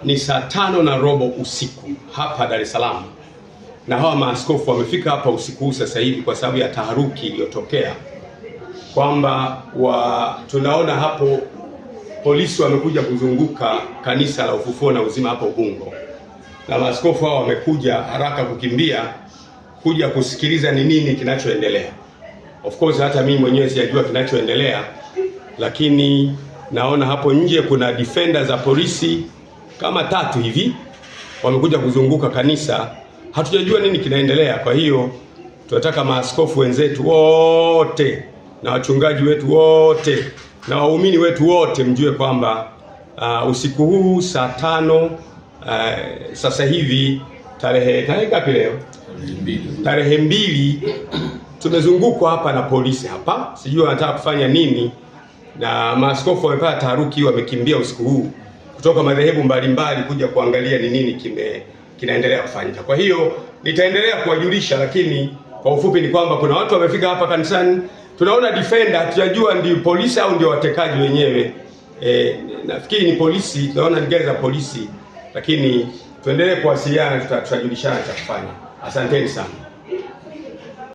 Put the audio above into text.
Ni saa 5:15 usiku hapa Dar es Salaam, na hawa maaskofu wamefika hapa usiku sasa hivi kwa sababu ya taharuki iliyotokea, kwamba tunaona hapo polisi wamekuja kuzunguka kanisa la Ufufuo na Uzima hapo Ubungo, na maaskofu hao wamekuja haraka kukimbia kuja kusikiliza ni nini kinachoendelea. Of course hata mimi mwenyewe sijajua kinachoendelea, lakini naona hapo nje kuna defender za polisi kama 3 hivi wamekuja kuzunguka kanisa. Hatujajua nini kinaendelea. Kwa hiyo tunataka maaskofu wenzetu wote na wachungaji wetu wote na waumini wetu wote mjue kwamba usiku huu saa 5 sasa hivi tarehe ngapi leo? Tarehe 2 tumezungukwa hapa na polisi hapa. Sijui wanataka kufanya nini, na maaskofu wamepata taharuki, wamekimbia usiku huu kutoka madhehebu mbalimbali kuja kuangalia ni nini kinaendelea kufanyika. Kwa hiyo nitaendelea kuwajulisha, lakini kwa ufupi ni kwamba kuna watu wamefika hapa kanisani. Tunaona defender, hatujajua ndio polisi au ndio watekaji wenyewe. Nafikiri ni polisi, tunaona ni gari za polisi, lakini tuendelee kuwasiliana, tutajulishana cha kufanya. Asanteni sana.